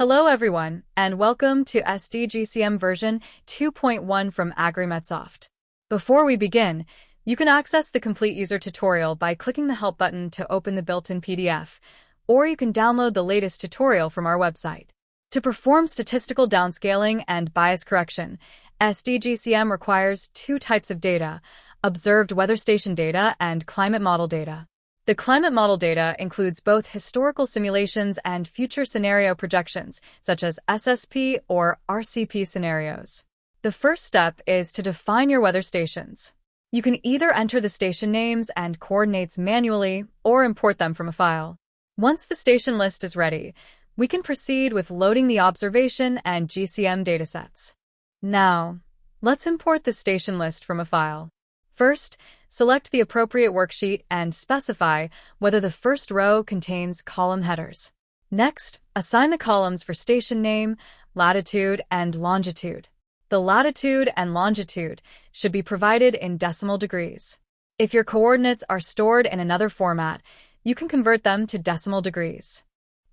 Hello everyone, and welcome to SD-GCM version 2.1 from AgriMetSoft. Before we begin, you can access the complete user tutorial by clicking the Help button to open the built-in PDF, or you can download the latest tutorial from our website. To perform statistical downscaling and bias correction, SD-GCM requires two types of data: observed weather station data and climate model data. The climate model data includes both historical simulations and future scenario projections, such as SSP or RCP scenarios. The first step is to define your weather stations. You can either enter the station names and coordinates manually or import them from a file. Once the station list is ready, we can proceed with loading the observation and GCM datasets. Now, let's import the station list from a file. First, select the appropriate worksheet and specify whether the first row contains column headers. Next, assign the columns for station name, latitude, and longitude. The latitude and longitude should be provided in decimal degrees. If your coordinates are stored in another format, you can convert them to decimal degrees.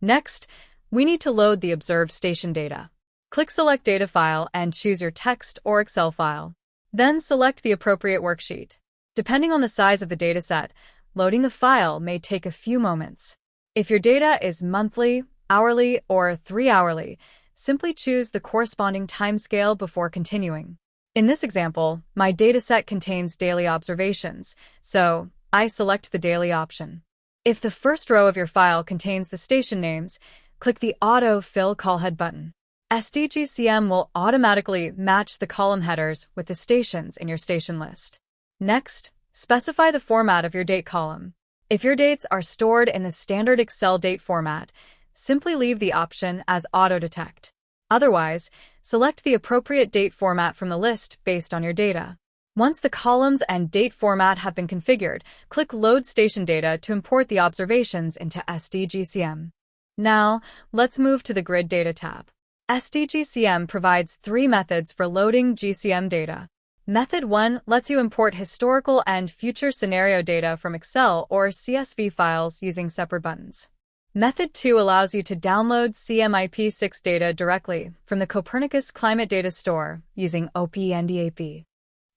Next, we need to load the observed station data. Click Select Data File and choose your text or Excel file. Then select the appropriate worksheet. Depending on the size of the dataset, loading the file may take a few moments. If your data is monthly, hourly, or 3-hourly, simply choose the corresponding timescale before continuing. In this example, my dataset contains daily observations, so I select the daily option. If the first row of your file contains the station names, click the Auto Fill Callhead button. SD-GCM will automatically match the column headers with the stations in your station list. Next, specify the format of your date column. If your dates are stored in the standard Excel date format, simply leave the option as Auto Detect. Otherwise, select the appropriate date format from the list based on your data. Once the columns and date format have been configured, click Load Station Data to import the observations into SD-GCM. Now, let's move to the Grid Data tab. SD-GCM provides three methods for loading GCM data. Method 1 lets you import historical and future scenario data from Excel or CSV files using separate buttons. Method 2 allows you to download CMIP6 data directly from the Copernicus Climate Data Store using OP&DAP.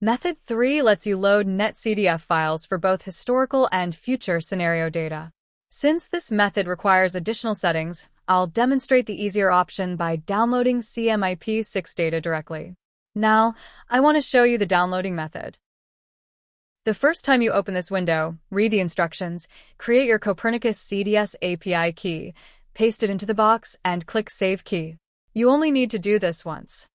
Method 3 lets you load NetCDF files for both historical and future scenario data. Since this method requires additional settings, I'll demonstrate the easier option by downloading CMIP6 data directly. Now, I want to show you the downloading method. The first time you open this window, read the instructions, create your Copernicus CDS API key, paste it into the box, and click Save Key. You only need to do this once.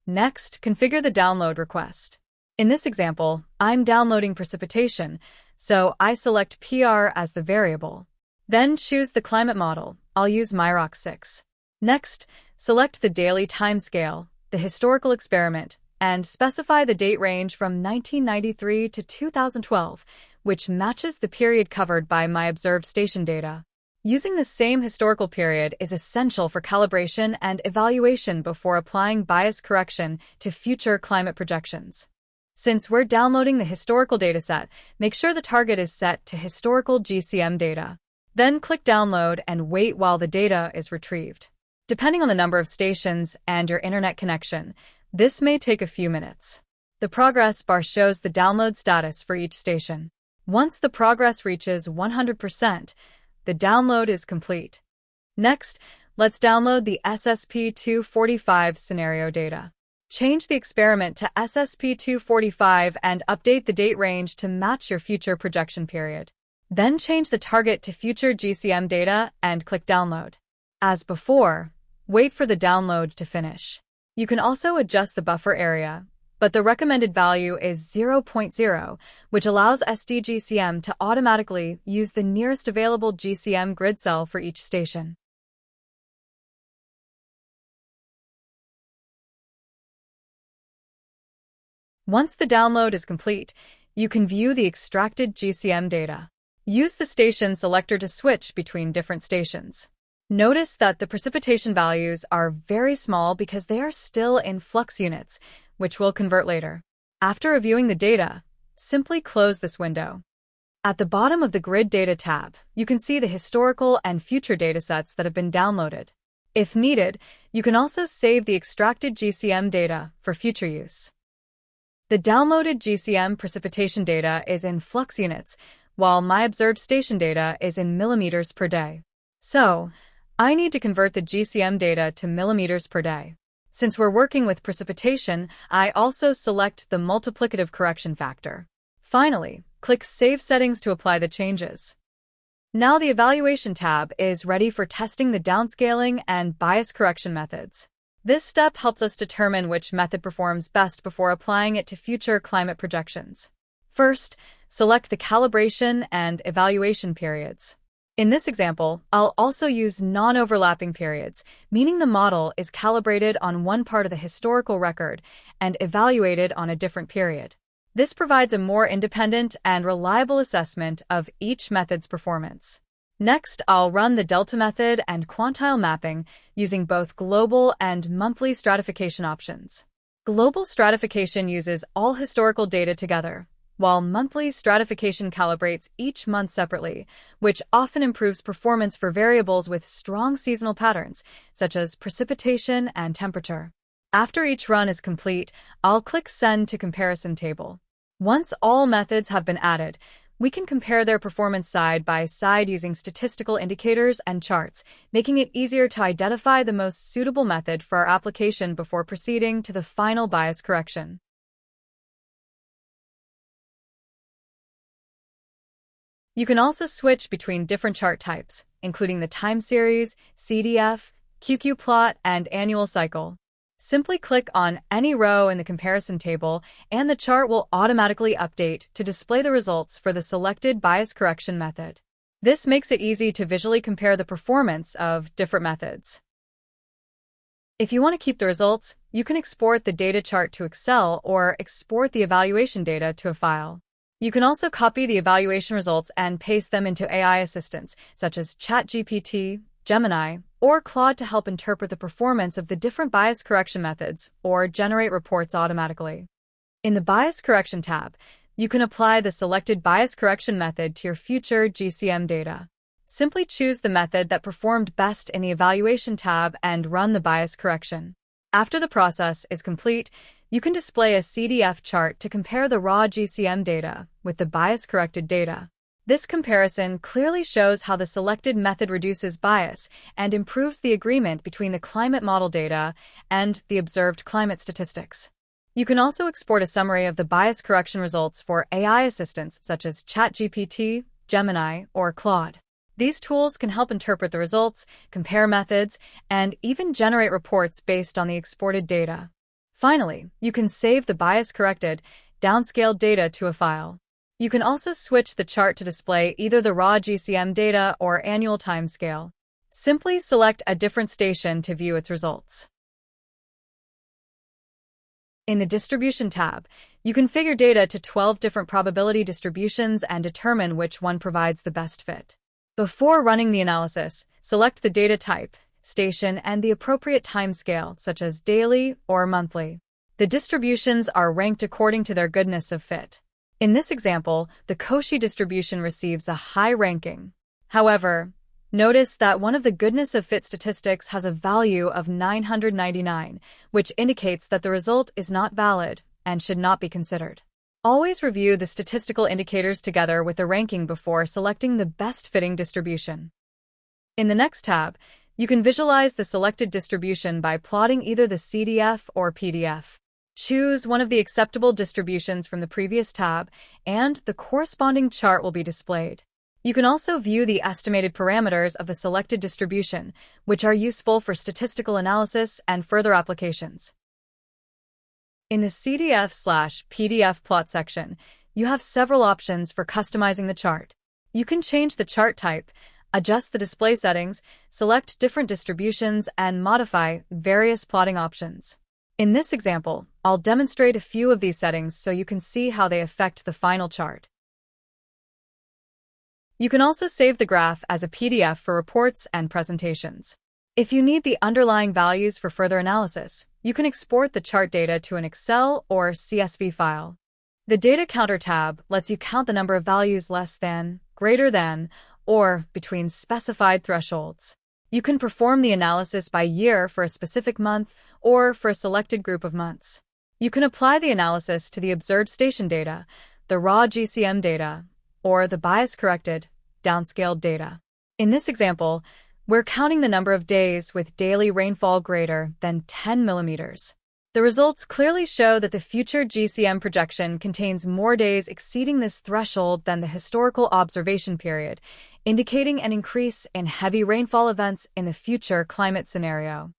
Next, configure the download request. In this example, I'm downloading precipitation, so I select PR as the variable. Then choose the climate model. I'll use MIROC6. Next, select the daily timescale, the historical experiment, and specify the date range from 1993 to 2012, which matches the period covered by my observed station data. Using the same historical period is essential for calibration and evaluation before applying bias correction to future climate projections. Since we're downloading the historical dataset, make sure the target is set to historical GCM data. Then click Download and wait while the data is retrieved. Depending on the number of stations and your internet connection, this may take a few minutes. The progress bar shows the download status for each station. Once the progress reaches 100%, the download is complete. Next, let's download the SSP245 scenario data. Change the experiment to SSP245 and update the date range to match your future projection period. Then change the target to future GCM data and click Download. As before, wait for the download to finish. You can also adjust the buffer area, but the recommended value is 0.0, which allows SD-GCM to automatically use the nearest available GCM grid cell for each station. Once the download is complete, you can view the extracted GCM data. Use the station selector to switch between different stations. Notice that the precipitation values are very small because they are still in flux units, which will convert later. After reviewing the data, simply close this window. At the bottom of the Grid Data tab, you can see the historical and future datasets that have been downloaded. If needed, you can also save the extracted GCM data for future use. The downloaded GCM precipitation data is in flux units, while my observed station data is in millimeters per day. So, I need to convert the GCM data to millimeters per day. Since we're working with precipitation, I also select the multiplicative correction factor. Finally, click Save Settings to apply the changes. Now the Evaluation tab is ready for testing the downscaling and bias correction methods. This step helps us determine which method performs best before applying it to future climate projections. First, select the calibration and evaluation periods. In this example, I'll also use non-overlapping periods, meaning the model is calibrated on one part of the historical record and evaluated on a different period. This provides a more independent and reliable assessment of each method's performance. Next, I'll run the delta method and quantile mapping using both global and monthly stratification options. Global stratification uses all historical data together, while monthly stratification calibrates each month separately, which often improves performance for variables with strong seasonal patterns, such as precipitation and temperature. After each run is complete, I'll click Send to Comparison Table. Once all methods have been added, we can compare their performance side by side using statistical indicators and charts, making it easier to identify the most suitable method for our application before proceeding to the final bias correction. You can also switch between different chart types, including the time series, CDF, QQ-plot, and annual cycle. Simply click on any row in the comparison table, and the chart will automatically update to display the results for the selected bias correction method. This makes it easy to visually compare the performance of different methods. If you want to keep the results, you can export the data chart to Excel or export the evaluation data to a file. You can also copy the evaluation results and paste them into AI assistants, such as ChatGPT, Gemini, or Claude to help interpret the performance of the different bias correction methods or generate reports automatically. In the Bias Correction tab, you can apply the selected bias correction method to your future GCM data. Simply choose the method that performed best in the Evaluation tab and run the bias correction. After the process is complete, you can display a CDF chart to compare the raw GCM data with the bias-corrected data. This comparison clearly shows how the selected method reduces bias and improves the agreement between the climate model data and the observed climate statistics. You can also export a summary of the bias correction results for AI assistants such as ChatGPT, Gemini, or Claude. These tools can help interpret the results, compare methods, and even generate reports based on the exported data. Finally, you can save the bias-corrected, downscaled data to a file. You can also switch the chart to display either the raw GCM data or annual timescale. Simply select a different station to view its results. In the Distribution tab, you configure data to 12 different probability distributions and determine which one provides the best fit. Before running the analysis, select the data type, station, and the appropriate timescale, such as daily or monthly. The distributions are ranked according to their goodness of fit. In this example, the Cauchy distribution receives a high ranking. However, notice that one of the goodness of fit statistics has a value of 999, which indicates that the result is not valid and should not be considered. Always review the statistical indicators together with the ranking before selecting the best-fitting distribution. In the next tab, you can visualize the selected distribution by plotting either the CDF or PDF. Choose one of the acceptable distributions from the previous tab, and the corresponding chart will be displayed. You can also view the estimated parameters of the selected distribution, which are useful for statistical analysis and further applications. In the CDF/PDF plot section, you have several options for customizing the chart. You can change the chart type, adjust the display settings, select different distributions, and modify various plotting options. In this example, I'll demonstrate a few of these settings so you can see how they affect the final chart. You can also save the graph as a PDF for reports and presentations. If you need the underlying values for further analysis, you can export the chart data to an Excel or CSV file. The Data Counter tab lets you count the number of values less than, greater than, or between specified thresholds. You can perform the analysis by year for a specific month or for a selected group of months. You can apply the analysis to the observed station data, the raw GCM data, or the bias-corrected, downscaled data. In this example, we're counting the number of days with daily rainfall greater than 10 millimeters. The results clearly show that the future GCM projection contains more days exceeding this threshold than the historical observation period, indicating an increase in heavy rainfall events in the future climate scenario.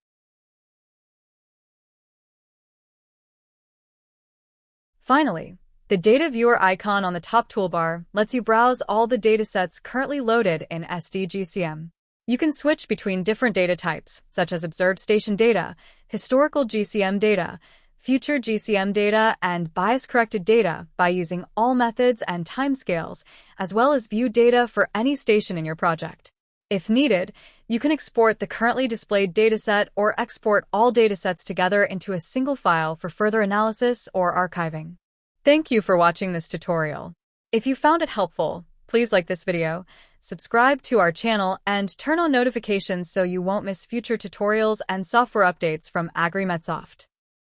Finally, the Data Viewer icon on the top toolbar lets you browse all the datasets currently loaded in SD-GCM. You can switch between different data types, such as observed station data, historical GCM data, future GCM data, and bias-corrected data by using all methods and timescales, as well as view data for any station in your project. If needed, you can export the currently displayed dataset or export all datasets together into a single file for further analysis or archiving. Thank you for watching this tutorial. If you found it helpful, please like this video, subscribe to our channel, and turn on notifications so you won't miss future tutorials and software updates from AgriMetSoft.